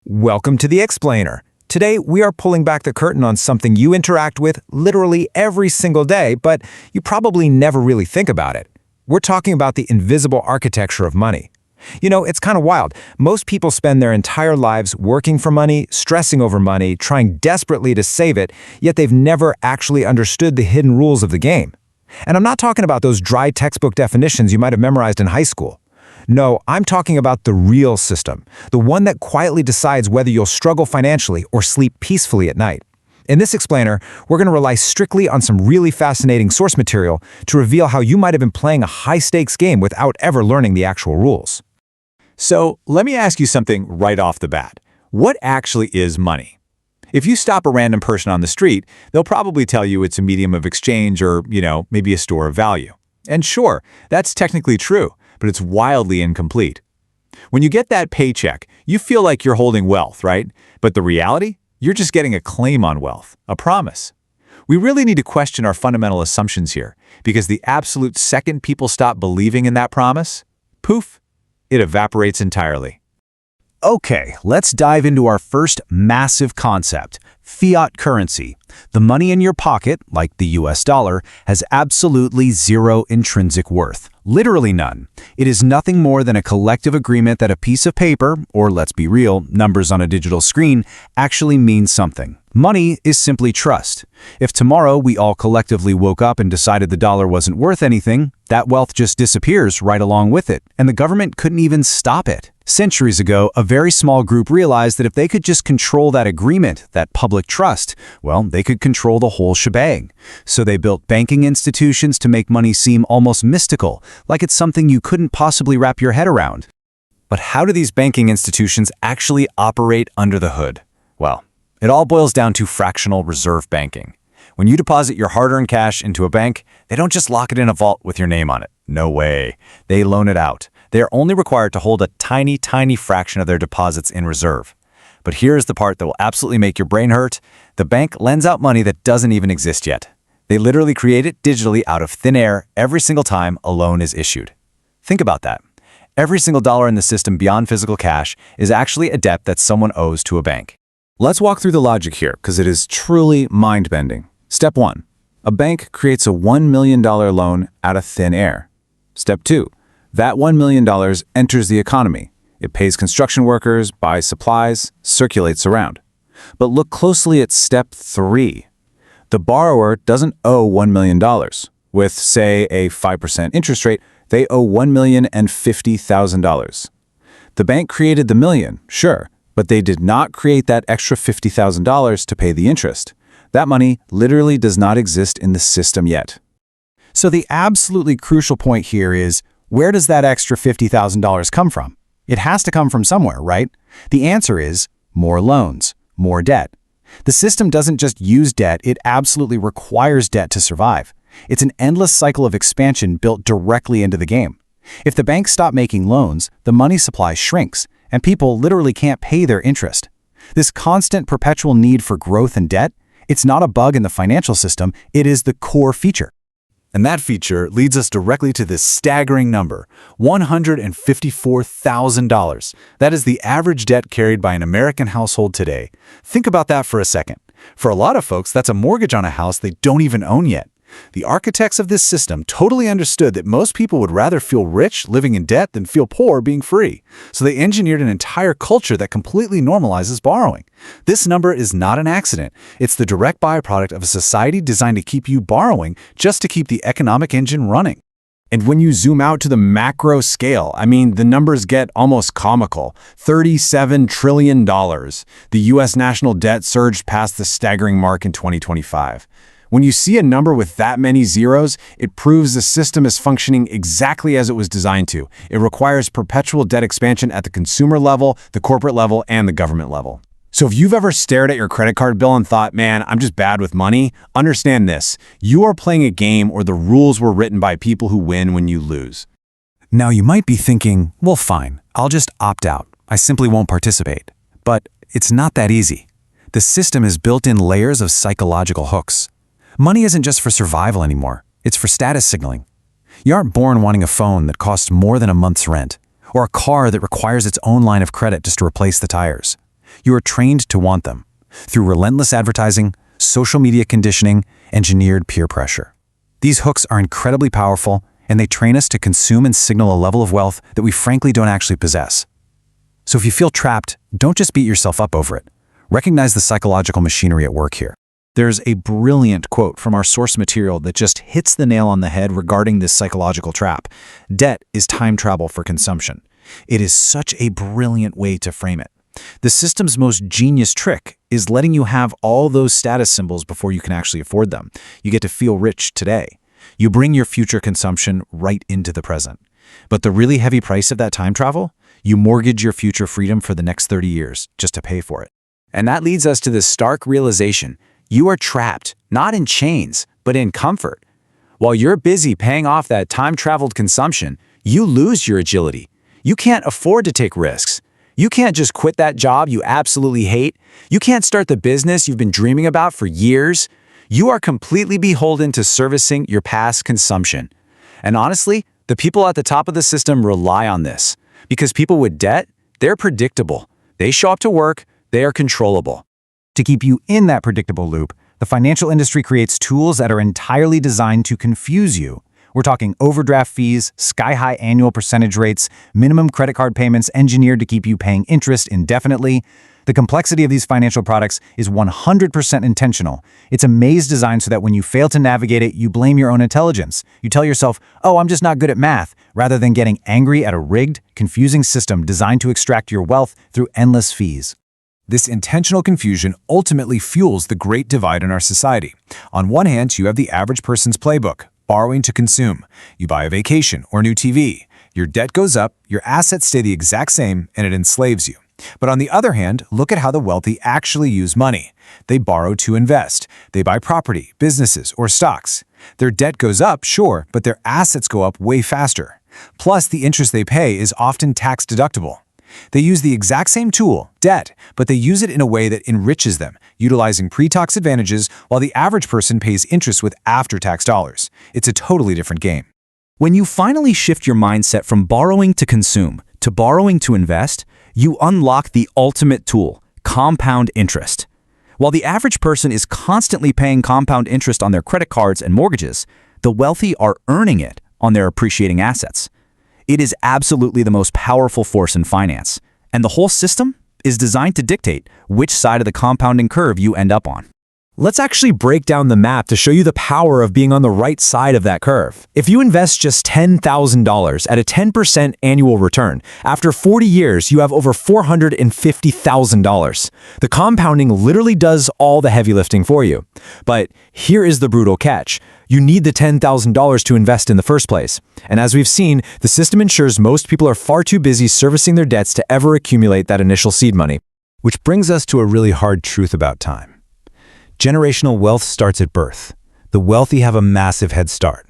Welcome to The Explainer. Today, we are pulling back the curtain on something you interact with literally every single day, but you probably never really think about it. We're talking about the invisible architecture of money. You know, it's kind of wild. Most people spend their entire lives working for money, stressing over money, trying desperately to save it, yet they've never actually understood the hidden rules of the game. And I'm not talking about those dry textbook definitions you might have memorized in high school. No, I'm talking about the real system, the one that quietly decides whether you'll struggle financially or sleep peacefully at night. In this explainer, we're going to rely strictly on some really fascinating source material to reveal how you might have been playing a high-stakes game without ever learning the actual rules. So let me ask you something right off the bat. What actually is money? If you stop a random person on the street, they'll probably tell you it's a medium of exchange or, maybe a store of value. And sure, that's technically true, but it's wildly incomplete. When you get that paycheck, you feel like you're holding wealth, right? But the reality? You're just getting a claim on wealth, a promise. We really need to question our fundamental assumptions here, because the absolute second people stop believing in that promise, poof, it evaporates entirely. Okay, let's dive into our first massive concept, fiat currency. The money in your pocket, like the US dollar, has absolutely zero intrinsic worth. Literally none. It is nothing more than a collective agreement that a piece of paper, or let's be real, numbers on a digital screen, actually means something. Money is simply trust. If tomorrow we all collectively woke up and decided the dollar wasn't worth anything, that wealth just disappears right along with it, and the government couldn't even stop it. Centuries ago, a very small group realized that if they could just control that agreement, that public trust, well, they could control the whole shebang. So they built banking institutions to make money seem almost mystical, like it's something you couldn't possibly wrap your head around. But how do these banking institutions actually operate under the hood? Well, it all boils down to fractional reserve banking. When you deposit your hard-earned cash into a bank, they don't just lock it in a vault with your name on it. No way. They loan it out. They are only required to hold a tiny, tiny fraction of their deposits in reserve. But here's the part that will absolutely make your brain hurt. The bank lends out money that doesn't even exist yet. They literally create it digitally out of thin air every single time a loan is issued. Think about that. Every single dollar in the system beyond physical cash is actually a debt that someone owes to a bank. Let's walk through the logic here, because it is truly mind-bending. Step 1. A bank creates a $1 million loan out of thin air. Step 2. That $1 million enters the economy. It pays construction workers, buys supplies, circulates around. But look closely at step 3. The borrower doesn't owe $1 million. With, say, a 5% interest rate, they owe $1,050,000. The bank created the million, sure, but they did not create that extra $50,000 to pay the interest. That money literally does not exist in the system yet. So the absolutely crucial point here is, where does that extra $50,000 come from? It has to come from somewhere, right? The answer is more loans, more debt. The system doesn't just use debt, it absolutely requires debt to survive. It's an endless cycle of expansion built directly into the game. If the banks stop making loans, the money supply shrinks, and people literally can't pay their interest. This constant perpetual need for growth and debt, it's not a bug in the financial system, it is the core feature. And that feature leads us directly to this staggering number, $154,000. That is the average debt carried by an American household today. Think about that for a second. For a lot of folks, that's a mortgage on a house they don't even own yet. The architects of this system totally understood that most people would rather feel rich living in debt than feel poor being free. So they engineered an entire culture that completely normalizes borrowing. This number is not an accident. It's the direct byproduct of a society designed to keep you borrowing just to keep the economic engine running. And when you zoom out to the macro scale, the numbers get almost comical. $37 trillion. The U.S. national debt surged past the staggering mark in 2025. When you see a number with that many zeros, it proves the system is functioning exactly as it was designed to. It requires perpetual debt expansion at the consumer level, the corporate level, and the government level. So if you've ever stared at your credit card bill and thought, man, I'm just bad with money, understand this. You are playing a game where the rules were written by people who win when you lose. Now you might be thinking, well, fine, I'll just opt out. I simply won't participate. But it's not that easy. The system is built in layers of psychological hooks. Money isn't just for survival anymore. It's for status signaling. You aren't born wanting a phone that costs more than a month's rent, or a car that requires its own line of credit just to replace the tires. You are trained to want them through relentless advertising, social media conditioning, engineered peer pressure. These hooks are incredibly powerful, and they train us to consume and signal a level of wealth that we frankly don't actually possess. So if you feel trapped, don't just beat yourself up over it. Recognize the psychological machinery at work here. There's a brilliant quote from our source material that just hits the nail on the head regarding this psychological trap. Debt is time travel for consumption. It is such a brilliant way to frame it. The system's most genius trick is letting you have all those status symbols before you can actually afford them. You get to feel rich today. You bring your future consumption right into the present. But the really heavy price of that time travel? You mortgage your future freedom for the next 30 years just to pay for it. And that leads us to this stark realization. You are trapped, not in chains, but in comfort. While you're busy paying off that time-traveled consumption, you lose your agility. You can't afford to take risks. You can't just quit that job you absolutely hate. You can't start the business you've been dreaming about for years. You are completely beholden to servicing your past consumption. And honestly, the people at the top of the system rely on this. Because people with debt, they're predictable. They show up to work, they are controllable. To keep you in that predictable loop, the financial industry creates tools that are entirely designed to confuse you. We're talking overdraft fees, sky-high annual percentage rates, minimum credit card payments engineered to keep you paying interest indefinitely. The complexity of these financial products is 100% intentional. It's a maze designed so that when you fail to navigate it, you blame your own intelligence. You tell yourself, oh, I'm just not good at math, rather than getting angry at a rigged, confusing system designed to extract your wealth through endless fees. This intentional confusion ultimately fuels the great divide in our society. On one hand, you have the average person's playbook, borrowing to consume. You buy a vacation or new TV. Your debt goes up, your assets stay the exact same, and it enslaves you. But on the other hand, look at how the wealthy actually use money. They borrow to invest. They buy property, businesses, or stocks. Their debt goes up, sure, but their assets go up way faster. Plus, the interest they pay is often tax deductible. They use the exact same tool, debt, but they use it in a way that enriches them, utilizing pre-tax advantages while the average person pays interest with after-tax dollars. It's a totally different game. When you finally shift your mindset from borrowing to consume to borrowing to invest, you unlock the ultimate tool, compound interest. While the average person is constantly paying compound interest on their credit cards and mortgages, the wealthy are earning it on their appreciating assets. It is absolutely the most powerful force in finance, and the whole system is designed to dictate which side of the compounding curve you end up on. Let's actually break down the map to show you the power of being on the right side of that curve. If you invest just $10,000 at a 10% annual return, after 40 years, you have over $450,000. The compounding literally does all the heavy lifting for you. But here is the brutal catch. You need the $10,000 to invest in the first place. And as we've seen, the system ensures most people are far too busy servicing their debts to ever accumulate that initial seed money. Which brings us to a really hard truth about time. Generational wealth starts at birth. The wealthy have a massive head start.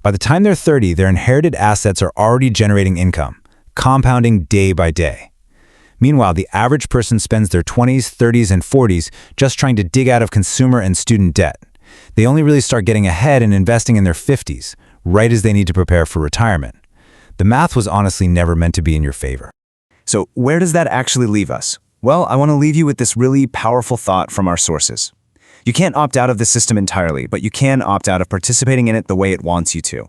By the time they're 30, their inherited assets are already generating income, compounding day by day. Meanwhile, the average person spends their 20s, 30s, and 40s just trying to dig out of consumer and student debt. They only really start getting ahead and investing in their 50s, right as they need to prepare for retirement. The math was honestly never meant to be in your favor. So where does that actually leave us? Well, I want to leave you with this really powerful thought from our sources. You can't opt out of the system entirely, but you can opt out of participating in it the way it wants you to.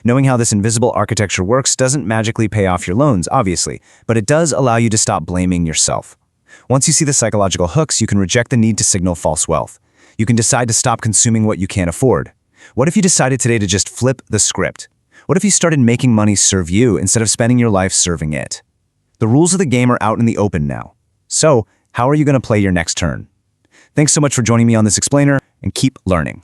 Knowing how this invisible architecture works doesn't magically pay off your loans, obviously, but it does allow you to stop blaming yourself. Once you see the psychological hooks, you can reject the need to signal false wealth. You can decide to stop consuming what you can't afford. What if you decided today to just flip the script? What if you started making money serve you instead of spending your life serving it? The rules of the game are out in the open now. So, how are you going to play your next turn? Thanks so much for joining me on this explainer, and keep learning.